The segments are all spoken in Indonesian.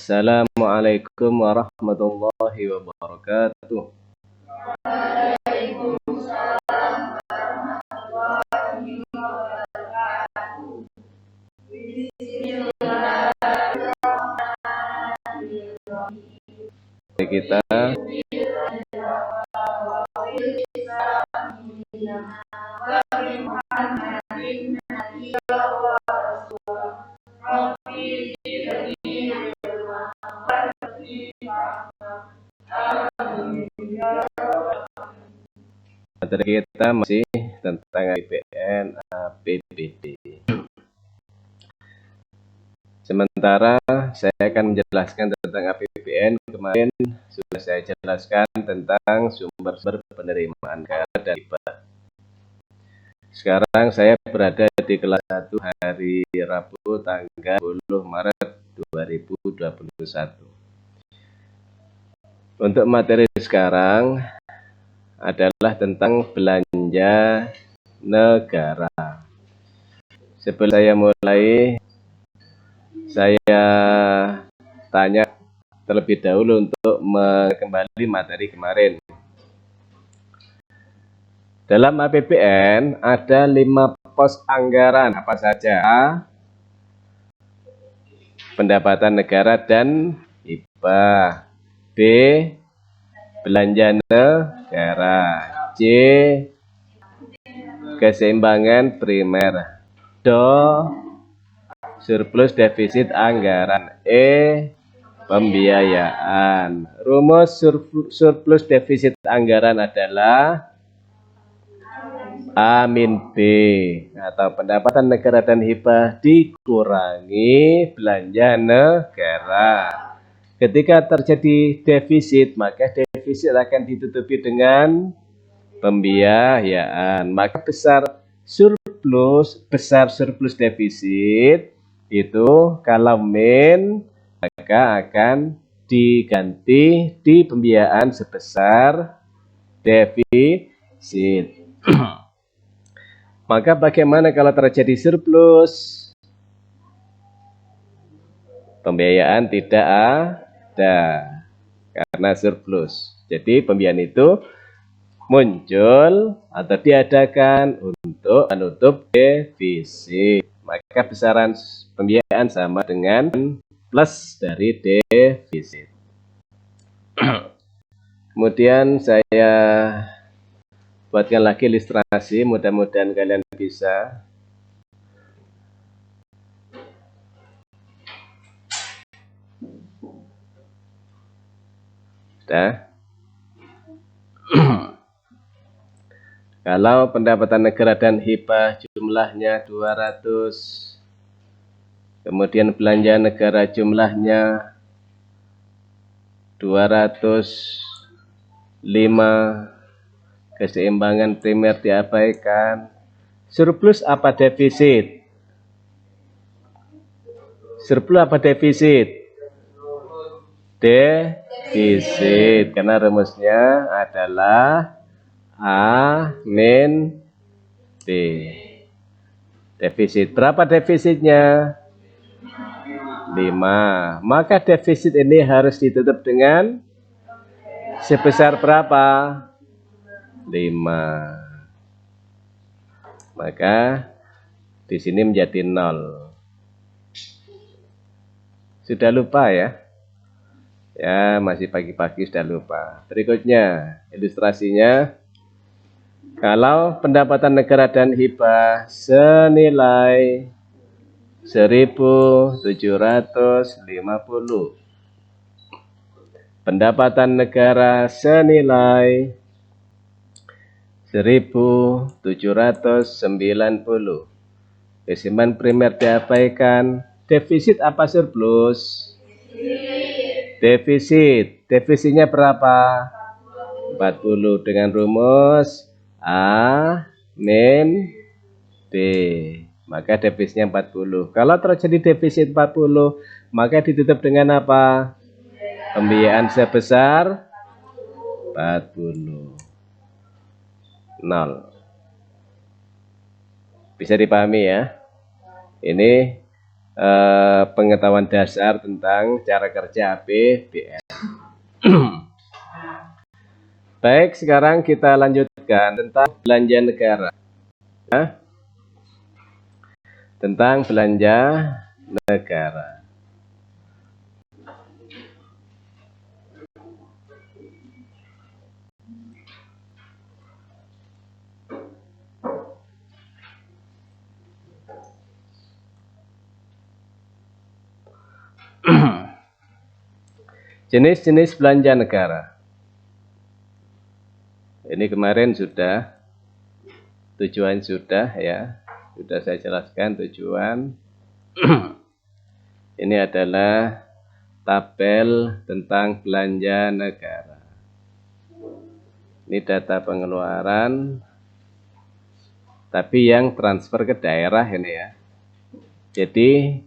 Assalamualaikum warahmatullahi wabarakatuh. Kita materi kita masih tentang APBN APBD. Sementara saya akan menjelaskan tentang APBN. Kemarin sudah saya jelaskan tentang sumber-sumber penerimaan negara dan hibah. Sekarang saya berada di kelas 1 hari Rabu tanggal 10 Maret 2021. Untuk materi sekarang adalah tentang belanja negara. Sebelum saya mulai, saya tanya terlebih dahulu untuk kembali materi kemarin. Dalam APBN ada 5 pos anggaran, apa saja? A. Pendapatan negara dan hibah. B. Belanja negara. C. Keseimbangan primer. Do. Surplus defisit anggaran. E. Pembiayaan. Rumus surplus defisit anggaran adalah A min B, atau pendapatan negara dan hibah dikurangi belanja negara. Ketika terjadi defisit, maka defisit akan ditutupi dengan pembiayaan. Maka besar surplus defisit itu kalau min, maka akan diganti di pembiayaan sebesar defisit. Maka bagaimana kalau terjadi surplus? Pembiayaan tidak ada karena surplus. Jadi pembiayaan itu muncul atau diadakan untuk menutup defisit. Maka besaran pembiayaan sama dengan plus dari defisit. Kemudian saya buatkan lagi ilustrasi, mudah-mudahan kalian bisa. Sudah. Kalau pendapatan negara dan hibah jumlahnya 200, kemudian belanja negara jumlahnya 205, keseimbangan primer diabaikan. Surplus apa defisit? Surplus apa defisit? Defisit, karena rumusnya adalah A min B. Defisit. Berapa defisitnya? 5. Maka defisit ini harus ditutup dengan sebesar berapa? 5. Maka di sini menjadi 0. Sudah lupa ya? Ya, masih pagi-pagi sudah lupa. Berikutnya, ilustrasinya. Kalau pendapatan negara dan hibah senilai 1.750, pendapatan negara senilai 1.790, keseimbangan primer diabaikan. Defisit apa surplus? Defisit. Defisitnya berapa? 40 dengan rumus A min B. Maka defisitnya 40. Kalau terjadi defisit 40, maka ditutup dengan apa? Pembiayaan sebesar 40. 0. Bisa dipahami ya? Ini pengetahuan dasar tentang cara kerja APBN. Baik, sekarang kita lanjutkan tentang belanja negara. Tentang belanja negara. Jenis-jenis belanja negara. Ini kemarin sudah, tujuan sudah ya, sudah saya jelaskan tujuan. Ini adalah tabel tentang belanja negara. Ini data pengeluaran, tapi yang transfer ke daerah ini ya. Jadi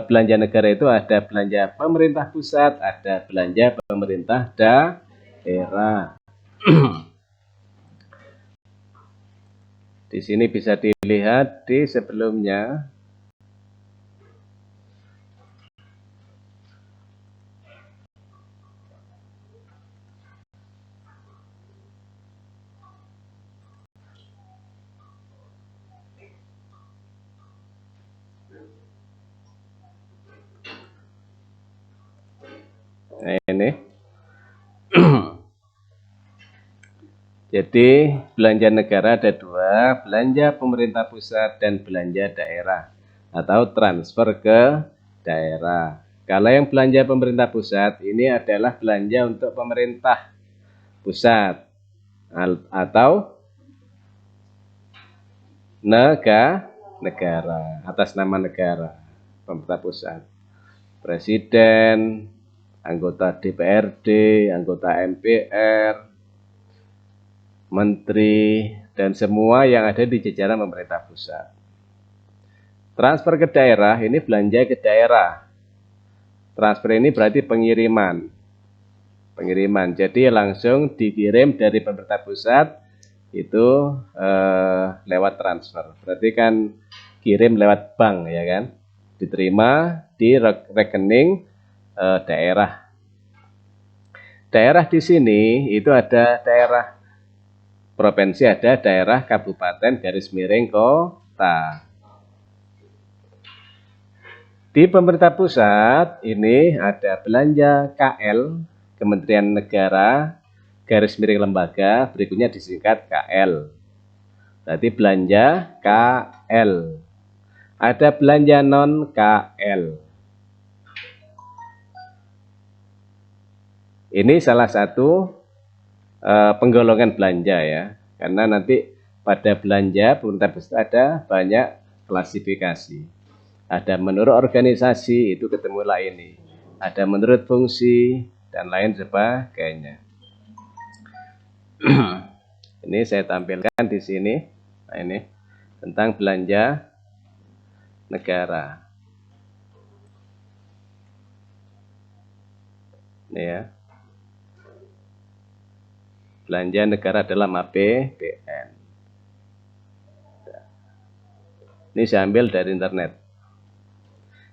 belanja negara itu ada belanja pemerintah pusat, ada belanja pemerintah daerah. Di sini bisa dilihat di sebelumnya. Nah, ini. Jadi belanja negara ada dua, belanja pemerintah pusat dan belanja daerah atau transfer ke daerah. Kalau yang belanja pemerintah pusat ini adalah belanja untuk pemerintah pusat atau negara atas nama negara, pemerintah pusat. Presiden, anggota DPRD, anggota MPR, menteri, dan semua yang ada di jajaran pemerintah pusat. Transfer ke daerah, ini belanja ke daerah. Transfer ini berarti pengiriman. Jadi langsung dikirim dari pemerintah pusat, itu lewat transfer. Berarti kan kirim lewat bank ya kan. Diterima di rekening daerah. Daerah di sini itu ada daerah provinsi, ada daerah, kabupaten, garis miring, kota. Di pemerintah pusat ini ada belanja KL, Kementerian Negara, garis miring lembaga, berikutnya disingkat KL. Berarti belanja KL. Ada belanja non KL. Ini salah satu penggolongan belanja ya, karena nanti pada belanja pemerintah pusat ada banyak klasifikasi. Ada menurut organisasi, itu ketemulah ini. Ada menurut fungsi dan lain sebagainya. Ini saya tampilkan di sini. Nah, ini tentang belanja negara. Ini ya. Belanja negara dalam APBN. Ini saya ambil dari internet.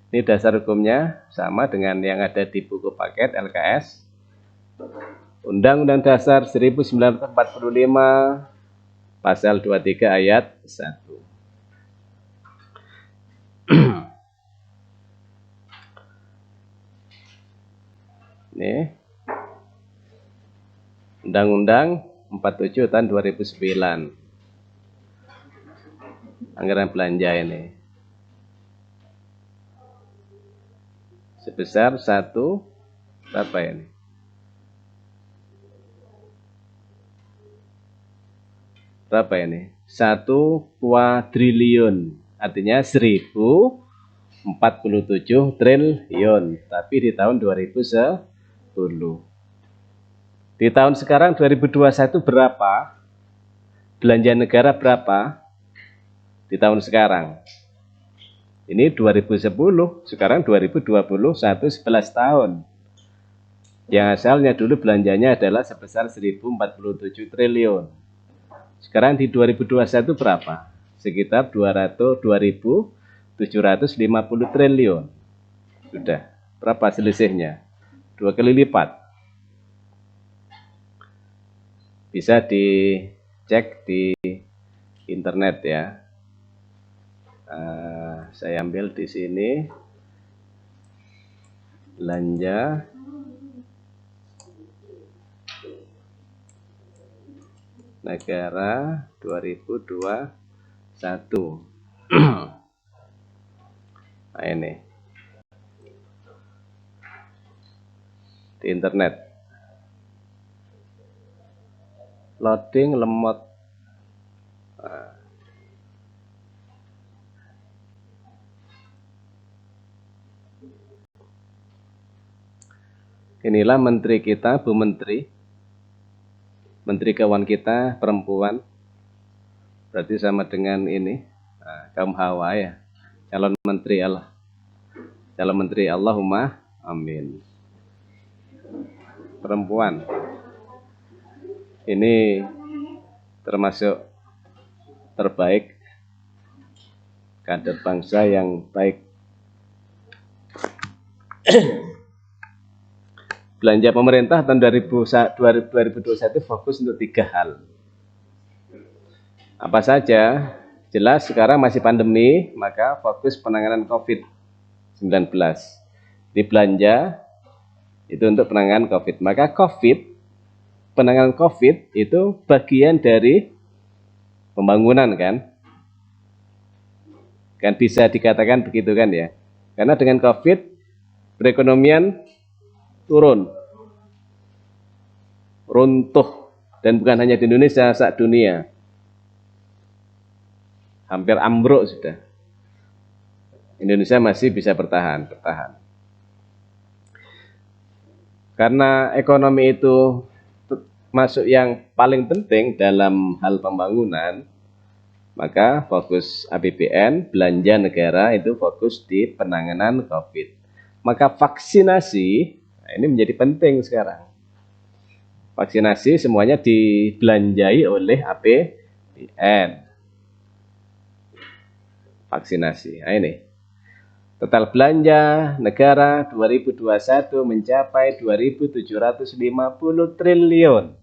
Ini dasar hukumnya sama dengan yang ada di buku paket LKS. Undang-Undang Dasar 1945 Pasal 23 ayat 1. Ini Undang-Undang 47 tahun 2009. Anggaran belanja ini. Sebesar berapa ini? Berapa ini? 1 kuadriliun. Artinya 1047 triliun. Tapi di tahun 2010. Di tahun sekarang 2021 berapa? Belanja negara berapa? Di tahun sekarang. Ini 2010, sekarang 2021, 11 tahun. Yang asalnya dulu belanjanya adalah sebesar 1047 triliun. Sekarang di 2021 berapa? Sekitar 2.700 750 triliun. Sudah. Berapa selisihnya? 2 kali lipat. Bisa dicek di internet ya. Saya ambil di sini. Belanja negara 2021. Nah ini di internet. Loading lemot. Nah. Inilah menteri kita, Bu Menteri. Menteri Keuangan kita perempuan. Berarti sama dengan ini, kaum Hawa ya. Calon menteri Allah. Calon menteri Allahumma amin. Perempuan. Ini termasuk terbaik, kader bangsa yang baik. Belanja pemerintah tahun 2021 fokus untuk 3 hal. Apa saja? Jelas sekarang masih pandemi, maka fokus penanganan COVID-19. Di belanja itu untuk penanganan COVID. Maka penanganan COVID itu bagian dari pembangunan kan? Kan bisa dikatakan begitu kan ya? Karena dengan COVID perekonomian turun, runtuh, dan bukan hanya di Indonesia, se-dunia. Hampir ambruk sudah. Indonesia masih bisa bertahan. Karena ekonomi itu masuk yang paling penting dalam hal pembangunan, maka fokus APBN, belanja negara itu fokus di penanganan COVID. Maka vaksinasi, ini menjadi penting sekarang. Vaksinasi semuanya dibelanjai oleh APBN. Vaksinasi. Nah ini. Total belanja negara 2021 mencapai 2.750 triliun.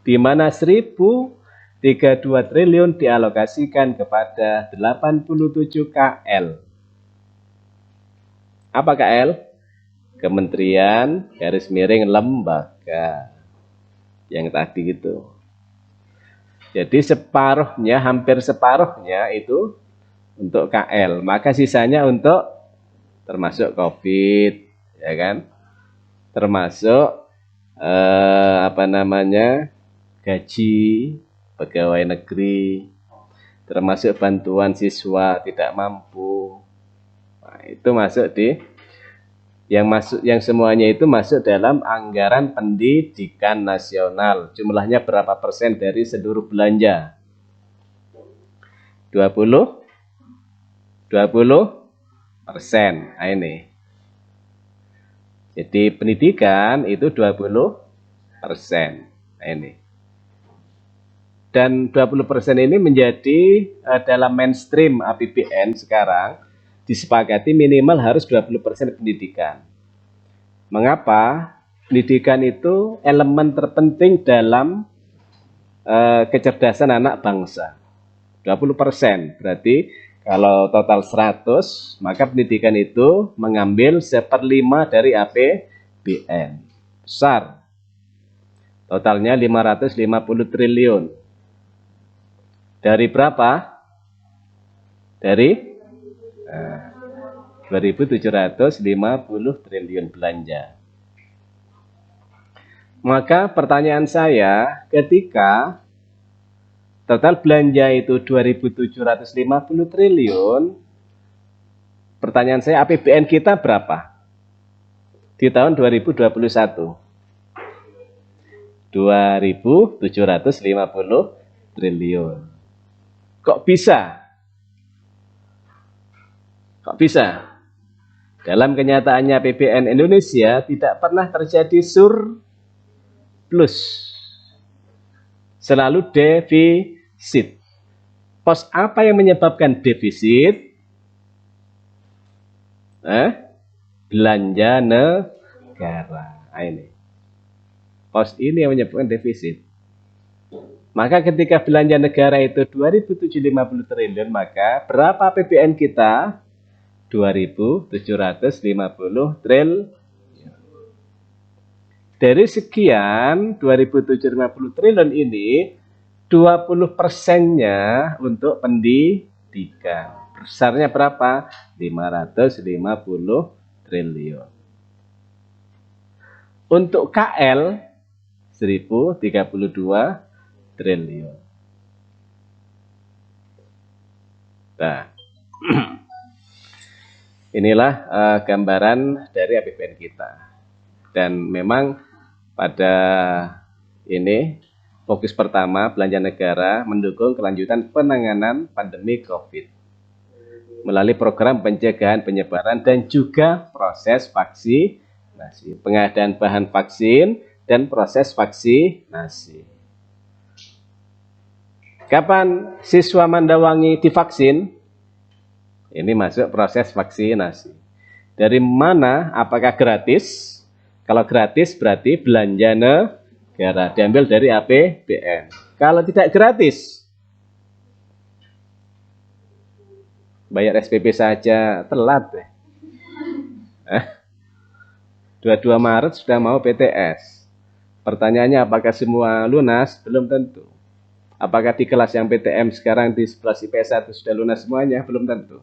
Di mana 1.032 triliun dialokasikan kepada 87 KL. Apa KL? Kementerian garis miring lembaga. Yang tadi itu. Jadi separuhnya, hampir separuhnya itu untuk KL, maka sisanya untuk termasuk COVID, ya kan? Termasuk gaji pegawai negeri, termasuk bantuan siswa tidak mampu. Nah, itu masuk yang semuanya itu masuk dalam anggaran pendidikan nasional. Jumlahnya berapa persen dari seluruh belanja? 20%. Nah, ini. Jadi pendidikan itu 20%. Nah, ini. Dan 20% ini menjadi dalam mainstream APBN sekarang disepakati minimal harus 20% pendidikan. Mengapa? Pendidikan itu elemen terpenting dalam kecerdasan anak bangsa. 20%. Berarti kalau total 100, maka pendidikan itu mengambil 1/5 dari APBN. Besar. Totalnya 550 triliun. Dari berapa? Dari 2.750 triliun belanja. Maka pertanyaan saya, ketika total belanja itu 2.750 triliun, pertanyaan saya, APBN kita berapa? Di tahun 2021. 2.750 triliun. Kok bisa? Dalam kenyataannya APBN Indonesia tidak pernah terjadi surplus. Selalu defisit. Pos apa yang menyebabkan defisit? belanja negara. Nah, ini pos ini yang menyebabkan defisit. Maka ketika belanja negara itu 2.750 triliun, maka berapa APBN kita? 2.750 triliun. Dari sekian 2.750 triliun ini 20%-nya untuk pendidikan. Besarnya berapa? 550 triliun. Untuk KL 1.032 triliun. Nah, inilah gambaran dari APBN kita. Dan memang pada ini fokus pertama belanja negara mendukung kelanjutan penanganan pandemi COVID melalui program pencegahan penyebaran dan juga proses vaksinasi, pengadaan bahan vaksin dan proses vaksinasi. Kapan siswa Mandawangi divaksin? Ini masuk proses vaksinasi. Dari mana? Apakah gratis? Kalau gratis berarti belanja negara, diambil dari APBN. Kalau tidak gratis, bayar SPP saja telat. 22 Maret sudah mau PTS. Pertanyaannya apakah semua lunas? Belum tentu. Apakah di kelas yang PTM sekarang di 11 IPS 1 sudah lunas semuanya? Belum tentu.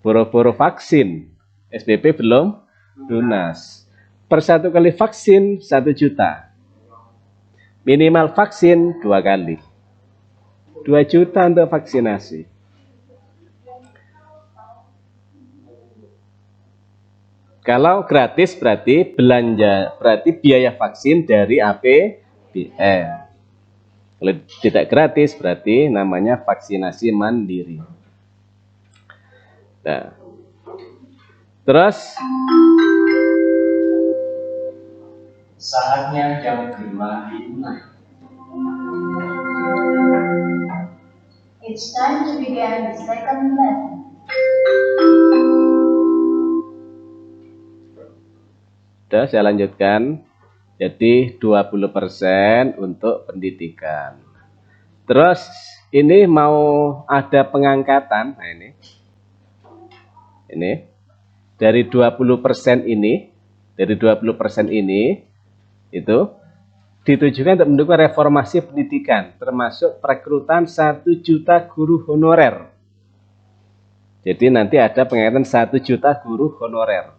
Boro-boro vaksin, SPP belum lunas. Per 1 kali vaksin 1 juta. Minimal vaksin 2 kali. 2 juta untuk vaksinasi. Kalau gratis berarti belanja, berarti biaya vaksin dari APBN. Kalau tidak gratis berarti namanya vaksinasi mandiri. Nah, terus saatnya jam kedua dimulai. It's time to begin the second lesson. Sudah saya lanjutkan. Jadi 20% untuk pendidikan. Terus ini mau ada pengangkatan. Nah ini dari 20% ini, itu ditujukan untuk mendukung reformasi pendidikan, termasuk perekrutan 1 juta guru honorer. Jadi nanti ada pengangkatan 1 juta guru honorer.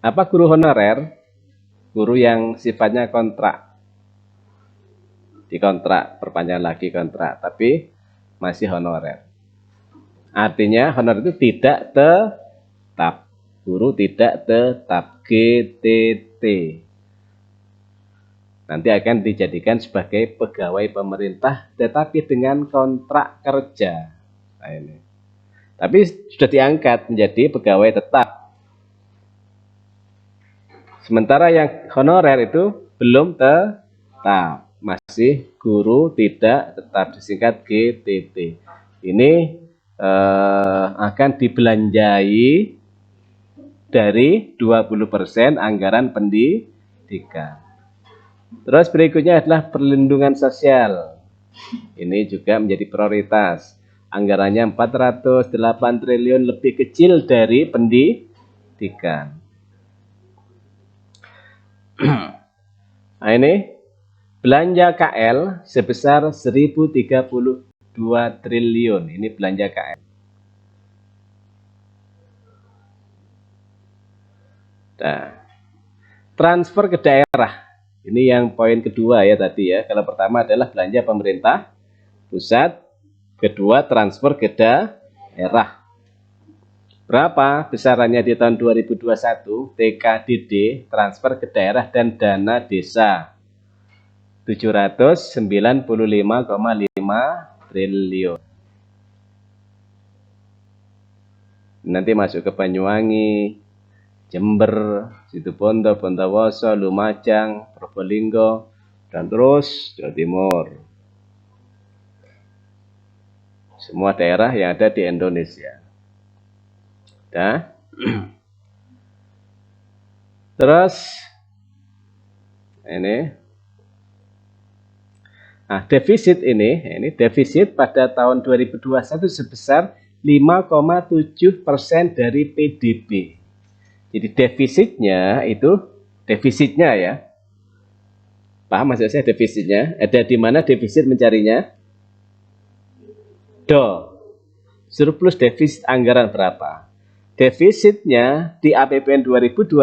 Apa guru honorer? Guru yang sifatnya kontrak. Dikontrak, perpanjang lagi kontrak, tapi masih honorer. Artinya honorer itu tidak tetap. Guru tidak tetap, GTT. Nanti akan dijadikan sebagai pegawai pemerintah tetapi dengan kontrak kerja. Nah ini. Tapi sudah diangkat menjadi pegawai tetap. Sementara yang honorer itu belum tetap. Masih guru tidak tetap, disingkat GTT. Ini akan dibelanjai dari 20% anggaran pendidikan. Terus berikutnya adalah perlindungan sosial. Ini juga menjadi prioritas. Anggarannya 408 triliun, lebih kecil dari pendidikan. Nah ini belanja KL sebesar 1.032 triliun. Ini belanja KL. Nah, transfer ke daerah. Ini yang poin kedua ya tadi ya. Kalau pertama adalah belanja pemerintah pusat, kedua transfer ke daerah. Berapa besarannya di tahun 2021 TKDD transfer ke daerah dan dana desa? 795,5 triliun. Nanti masuk ke Banyuwangi, Jember, Situbondo, Bondowoso, Lumajang, Probolinggo, dan terus Jawa Timur. Semua daerah yang ada di Indonesia. Nah, Terus ini, nah defisit ini defisit pada tahun 2021 sebesar 5,7% dari PDB. Jadi defisitnya ya. Paham maksud saya defisitnya? Ada di mana defisit mencarinya? Surplus defisit anggaran berapa? Defisitnya di APBN 2021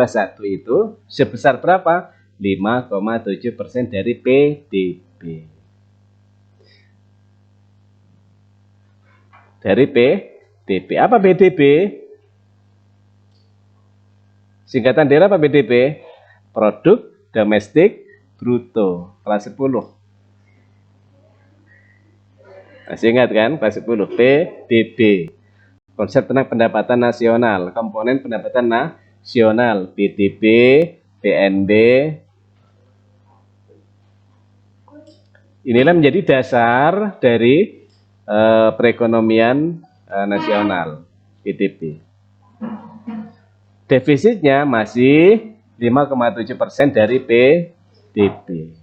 itu sebesar berapa? 5,7% dari PDB. Dari PDB. Apa PDB? Singkatan dari apa PDB? Produk domestik bruto. Kelas 10. Masih ingat kan? Kelas 10. PDB. Konsep tentang pendapatan nasional. Komponen pendapatan nasional. PDB, PNB. Inilah menjadi dasar dari perekonomian nasional. PDB. Defisitnya masih 5,7% dari PDB.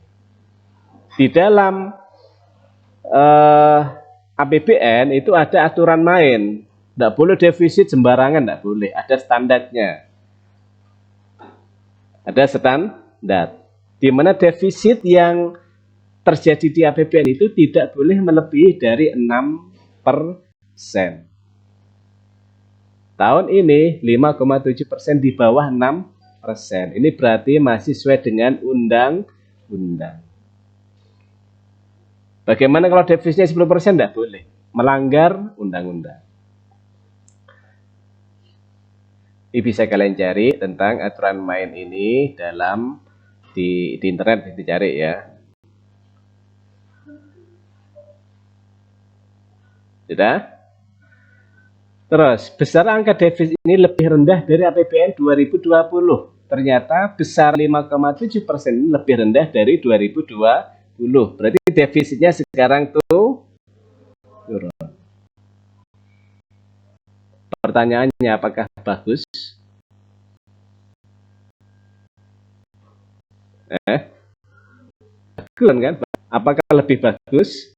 Di dalam APBN itu ada aturan main. Tidak boleh defisit sembarangan, tidak boleh. Ada standarnya. Ada standar. Di mana defisit yang terjadi di APBN itu tidak boleh melebihi dari 6%. Tahun ini 5,7% di bawah 6%. Ini berarti masih sesuai dengan undang-undang. Bagaimana kalau defisitnya 10%? Tidak boleh. Melanggar undang-undang. Ini bisa kalian cari tentang aturan main ini di internet, bisa dicari ya. Sudah? Terus, besar angka defisit ini lebih rendah dari APBN 2020. Ternyata besar 5,7% lebih rendah dari 2020. Berarti defisitnya sekarang tuh turun. Pertanyaannya, apakah bagus? Bagus kan? Apakah lebih bagus?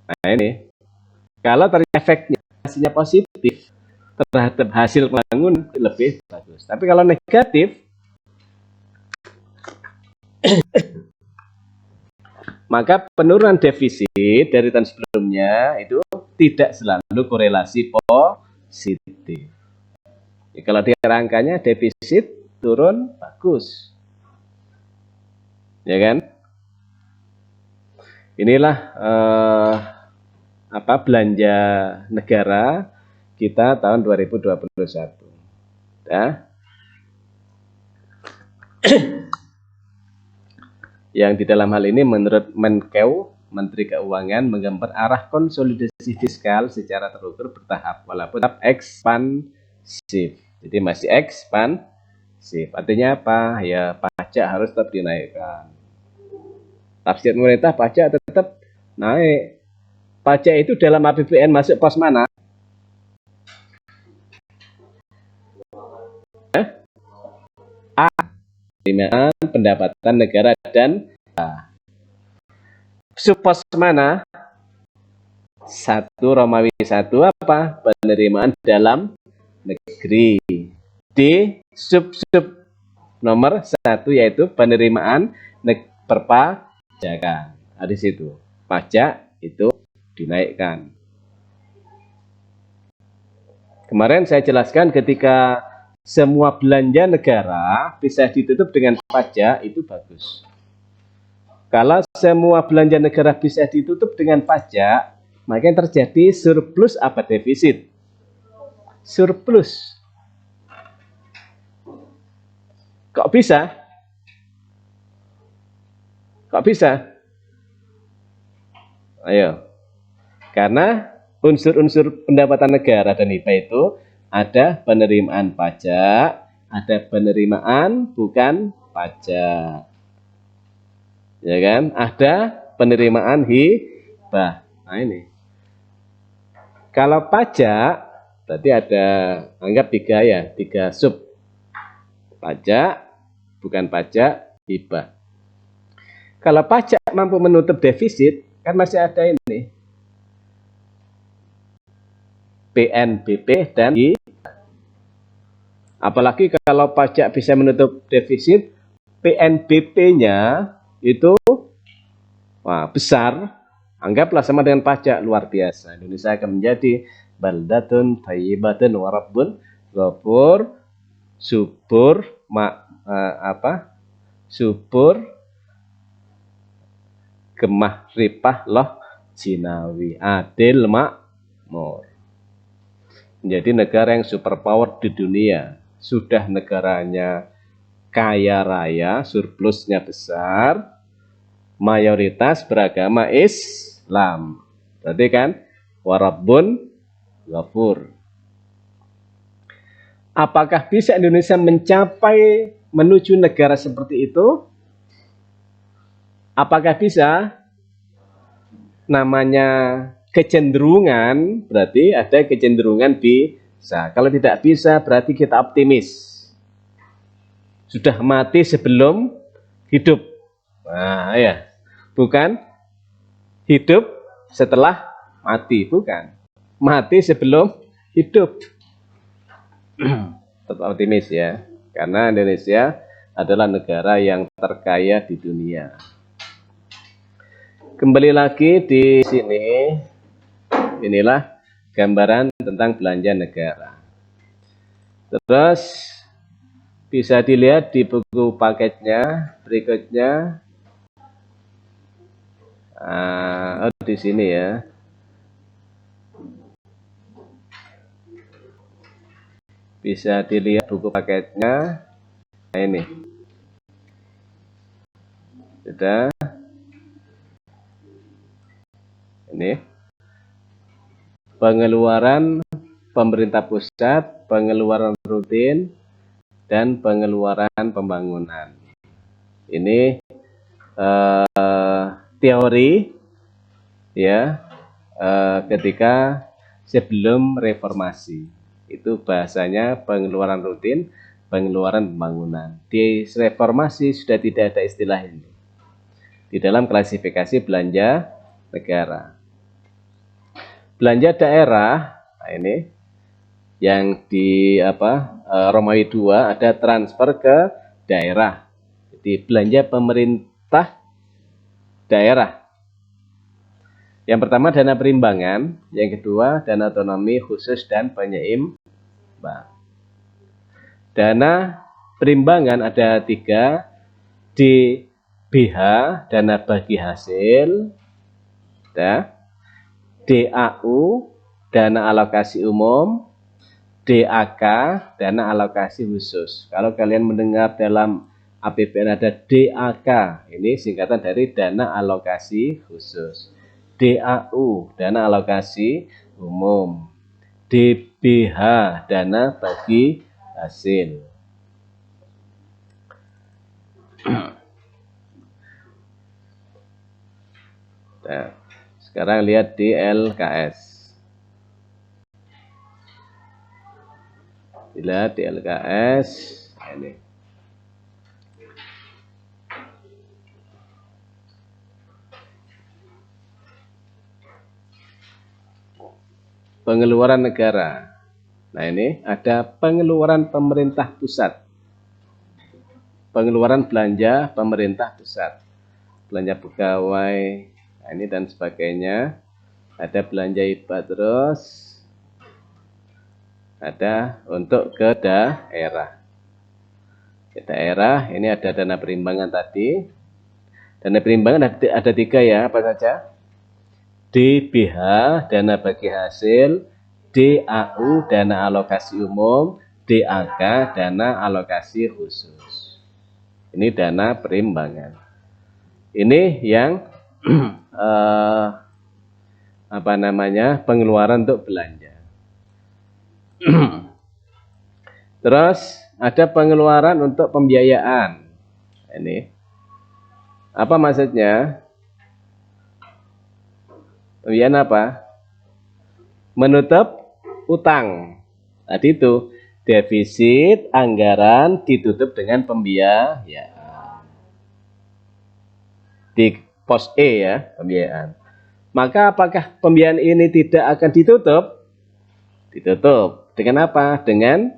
Nah ini, kalau ternyata efeknya hasilnya positif terhadap hasil pembangunan lebih bagus. Tapi kalau negatif, maka penurunan defisit dari tahun sebelumnya itu tidak selalu korelasi positif. Ya, kalau di angkanya defisit turun bagus, ya kan? Inilah belanja negara kita tahun 2021. Ya. Yang di dalam hal ini menurut Menkeu, Menteri Keuangan, menggambar arah konsolidasi fiskal secara terukur bertahap walaupun tetap ekspansif. Jadi masih ekspansif. Artinya apa? Ya pajak harus tetap dinaikkan. Tafsir pemerintah pajak tetap naik. Pajak itu dalam APBN masuk pos mana? A. Penerimaan pendapatan negara dan subpos mana? 1 Romawi 1 apa? Penerimaan dalam negeri. D. Sub nomor 1 yaitu penerimaan perpajakan. Nah, di situ pajak itu dinaikkan. Kemarin saya jelaskan ketika semua belanja negara bisa ditutup dengan pajak, itu bagus. Kalau semua belanja negara bisa ditutup dengan pajak, maka yang terjadi surplus apa defisit? Surplus. Kok bisa? Kok bisa? Ayo. Karena unsur-unsur pendapatan negara dan hibah itu ada penerimaan pajak, ada penerimaan bukan pajak. Ya kan? Ada penerimaan hibah. Nah ini. Kalau pajak Berarti ada, anggap tiga sub. Pajak, bukan pajak, hibah. Kalau pajak mampu menutup defisit, kan masih ada ini. PNBP dan hibah. Apalagi kalau pajak bisa menutup defisit, PNBP-nya itu besar, anggaplah sama dengan pajak, luar biasa. Indonesia akan menjadi baldatun thayyibatun wa rabbun ghafur, subur, subur, gemah ripah loh jinawi, adil makmur. Menjadi negara yang superpower di dunia. Sudah negaranya kaya raya, surplusnya besar, mayoritas beragama Islam. Berarti kan warabbun ghafur. Apakah bisa Indonesia mencapai menuju negara seperti itu? Apakah bisa? Namanya kecenderungan, berarti ada kecenderungan bisa. Kalau tidak bisa, berarti kita optimis. Sudah mati sebelum hidup. Nah, ya. Bukan hidup setelah mati, bukan. Mati sebelum hidup. Tetap optimis ya. Karena Indonesia adalah negara yang terkaya di dunia. Kembali lagi di sini, inilah gambaran tentang belanja negara. Terus bisa dilihat di buku paketnya berikutnya. Di sini ya. Bisa dilihat buku paketnya. Nah, ini. Sudah. Ini. Pengeluaran pemerintah pusat, pengeluaran rutin, dan pengeluaran pembangunan. Ini teori ya, ketika sebelum reformasi. Itu bahasanya pengeluaran rutin, pengeluaran pembangunan. Di reformasi sudah tidak ada istilah ini di dalam klasifikasi belanja negara. Belanja daerah, nah ini yang di Romawi 2 ada transfer ke daerah. Jadi belanja pemerintah daerah. Yang pertama dana perimbangan, yang kedua dana otonomi khusus dan penyeimbang. Dana perimbangan ada 3, DBH, dana bagi hasil, DAU, dana alokasi umum, DAK, dana alokasi khusus. Kalau kalian mendengar dalam APBN ada DAK, ini singkatan dari dana alokasi khusus. DAU, dana alokasi umum. DBH, dana bagi hasil. Nah, sekarang lihat di LKS. Dilihat di LKS ini. Pengeluaran negara. Nah, ini ada pengeluaran pemerintah pusat. Pengeluaran belanja pemerintah pusat. Belanja pegawai, nah ini dan sebagainya. Ada belanja hibah terus. Ada untuk ke daerah. Ke daerah, ini ada dana perimbangan tadi. Dana perimbangan ada 3 ya, apa saja? DBH, dana bagi hasil, DAU, dana alokasi umum, DAK, dana alokasi khusus. Ini dana perimbangan. Ini yang pengeluaran untuk belanja. Terus ada pengeluaran untuk pembiayaan. Ini apa maksudnya? Pembiayaan apa? Menutup utang. Tadi itu defisit anggaran ditutup dengan pembiayaan. Di pos E ya, pembiayaan. Maka apakah pembiayaan ini tidak akan ditutup? Ditutup. Dengan apa? Dengan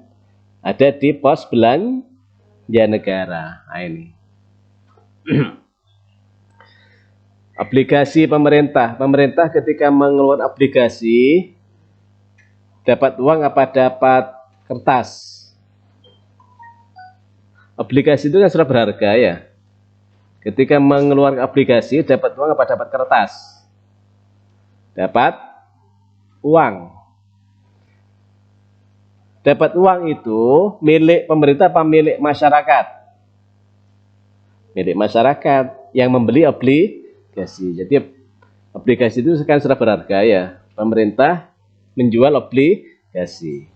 ada di pos belanja negara. Nah, ini. Obligasi pemerintah. Pemerintah ketika mengeluarkan obligasi dapat uang apa dapat kertas? Obligasi itu kan sudah berharga ya. Ketika mengeluarkan obligasi dapat uang apa dapat kertas? Dapat uang. Dapat uang itu milik pemerintah apa milik masyarakat? Milik masyarakat yang membeli obligasi. Jadi obligasi itu kan sudah berharga ya. Pemerintah menjual obligasi.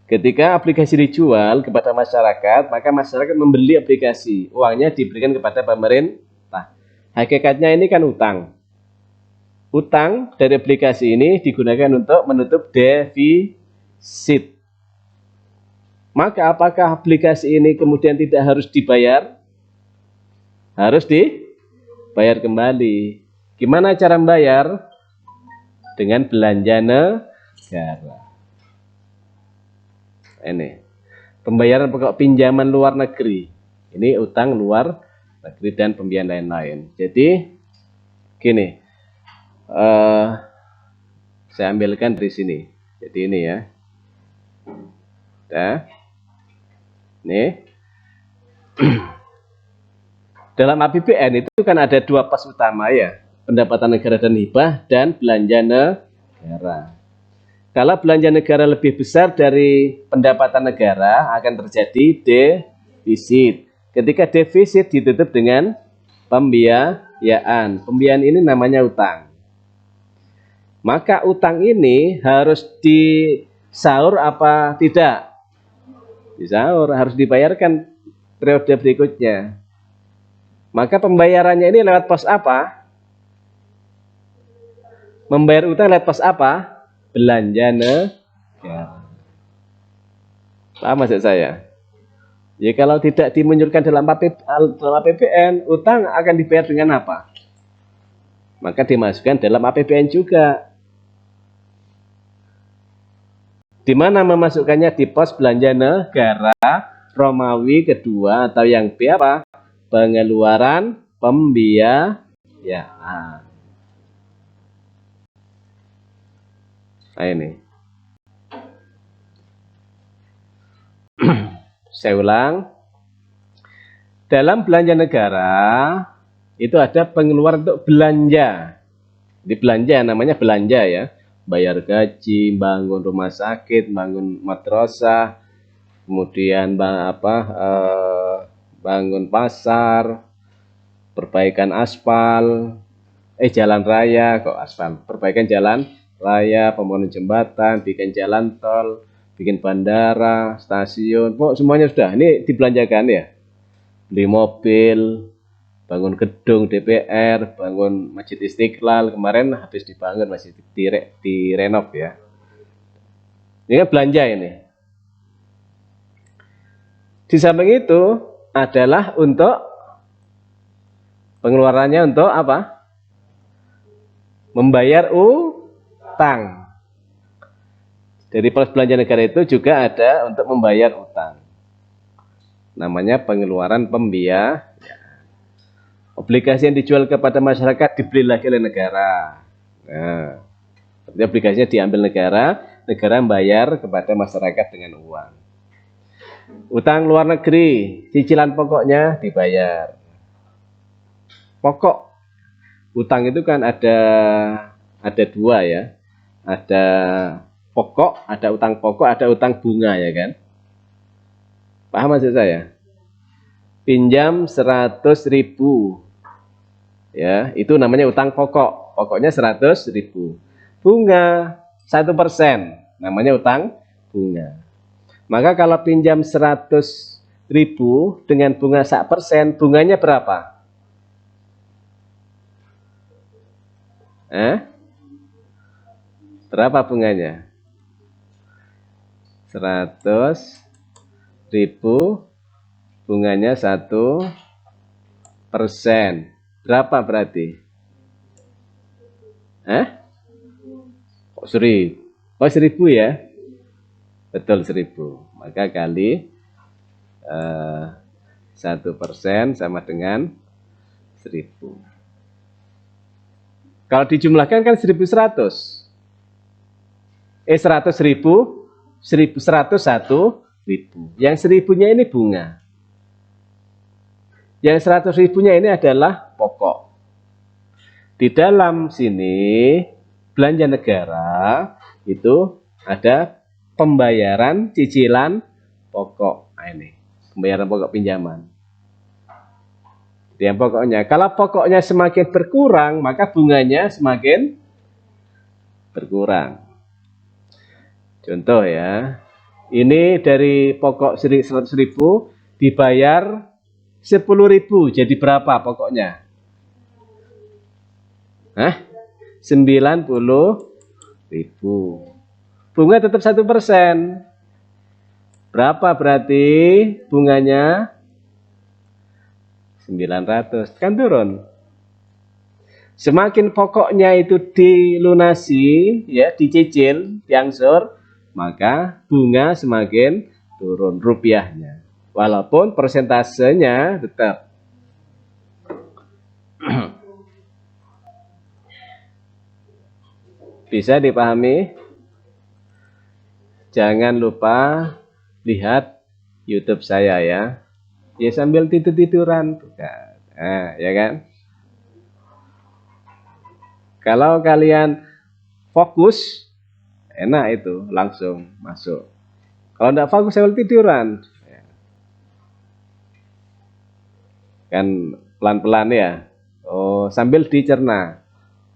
Ketika obligasi dijual kepada masyarakat, maka masyarakat membeli obligasi. Uangnya diberikan kepada pemerintah. Hakikatnya ini kan utang. Utang dari obligasi ini digunakan untuk menutup defisit. Maka apakah obligasi ini kemudian tidak harus dibayar? Harus dibayar kembali. Gimana cara membayar? Dengan belanja negara. Ini pembayaran pokok pinjaman luar negeri. Ini utang luar negeri dan pembiayaan lain-lain. Jadi gini, saya ambilkan dari sini. Jadi ini ya. Nah, ini dalam APBN itu kan ada dua pos utama ya, pendapatan negara dan hibah dan belanja negara. Kalau belanja negara lebih besar dari pendapatan negara akan terjadi defisit. Ketika defisit ditutup dengan pembiayaan. Pembiayaan ini namanya utang. Maka utang ini harus disaur apa tidak? Disaur, harus dibayarkan periode berikutnya. Maka pembayarannya ini lewat pos apa? Membayar utang lewat pos apa? Belanja negara. Paham maksud saya? Ya kalau tidak dimunculkan dalam APBN, utang akan dibayar dengan apa? Maka dimasukkan dalam APBN juga. Di mana memasukkannya? Di pos belanja negara Romawi kedua atau yang B apa? Pengeluaran pembiayaan. Nah ini. Saya ulang. Dalam belanja negara itu ada pengeluaran untuk belanja. Di belanja namanya belanja ya. Bayar gaji, bangun rumah sakit, bangun madrasah, kemudian bangun pasar, perbaikan aspal, jalan raya, kok aspal, perbaikan jalan raya, pembangunan jembatan, bikin jalan tol, bikin bandara, stasiun, pokok semuanya sudah. Ini dibelanjakan ya. Beli mobil, bangun gedung DPR, bangun Masjid Istiqlal, kemarin habis dibangun masih direnov ya. Ini belanja ini. Di samping itu adalah untuk pengeluarannya untuk apa? Membayar utang. Dari pos belanja negara itu juga ada untuk membayar utang. Namanya pengeluaran pembiayaan. Obligasi yang dijual kepada masyarakat dibeli lagi oleh negara. Nah, obligasinya diambil negara, negara membayar kepada masyarakat dengan uang. Utang luar negeri, cicilan pokoknya dibayar. Pokok utang itu kan ada dua ya. Ada pokok, ada utang pokok, ada utang bunga ya kan. Paham maksud saya? Pinjam 100.000 ya, itu namanya utang pokok. Pokoknya 100.000. Bunga 1%, namanya utang bunga. Maka kalau pinjam 100.000 dengan bunga 1%, bunganya berapa? Berapa bunganya? 100.000, bunganya 1%. Berapa berarti? Kok 1000? Oh 1000 ya? Betul 1000. Maka kali 1% sama dengan 1000. Kalau dijumlahkan kan 1100. 100.000, 101.000. Yang 1000-nya ini bunga. Yang 100.000-nya ini adalah pokok. Di dalam sini belanja negara itu ada pembayaran cicilan pokok. Nah, ini pembayaran pokok pinjaman. Yang pokoknya, kalau pokoknya semakin berkurang, maka bunganya semakin berkurang. Contoh ya, ini dari pokok 100.000 dibayar 10.000, jadi berapa pokoknya? 90.000. Bunga tetap 1%. Berapa berarti bunganya? 900. Kan turun. Semakin pokoknya itu dilunasi, ya, dicicil, diangsur, maka bunga semakin turun rupiahnya. Walaupun persentasenya tetap. Bisa dipahami? Jangan lupa lihat YouTube saya ya. Ya sambil tidur-tiduran. Nah, ya kan? Kalau kalian fokus, enak itu, langsung masuk. Kalau enggak fokus sambil tiduran. Kan pelan-pelan ya. Oh, sambil dicerna.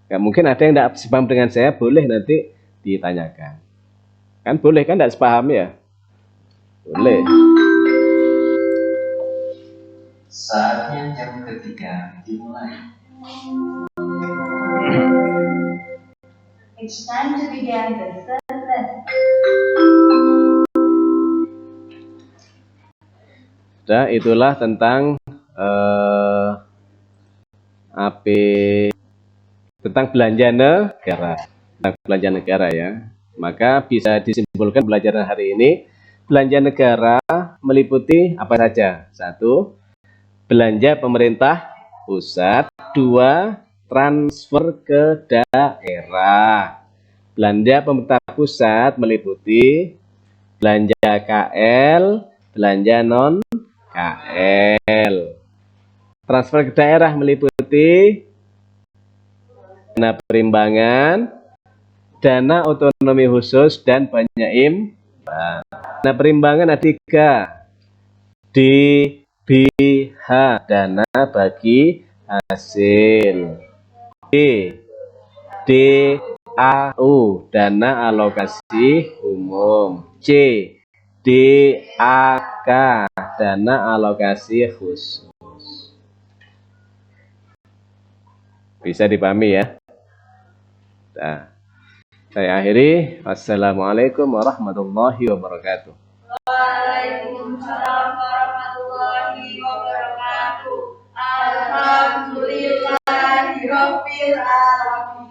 Ya, mungkin ada yang enggak sepaham dengan saya, boleh nanti ditanyakan. Kan boleh kan enggak sepaham ya? Boleh. Saatnya jam ketiga dimulai. It's time to begin the third lesson. Nah, itulah tentang tentang belanja negara. Tentang belanja negara ya. Maka bisa disimpulkan pelajaran hari ini, belanja negara meliputi apa saja? 1. Belanja pemerintah pusat. 2. Transfer ke daerah. Belanja pemerintah pusat meliputi belanja KL, belanja non KL. Transfer ke daerah meliputi dana perimbangan, dana otonomi khusus, dan banyak imbang. Dana perimbangan ada 3. DBH, dana bagi hasil. DAU, dana alokasi umum. DAK, dana alokasi khusus. Bisa dipahami ya? Nah, saya akhiri. Wassalamualaikum warahmatullahi wabarakatuh. Waalaikumsalam warahmatullahi wabarakatuh. Alhamdulillahirabbil alamin.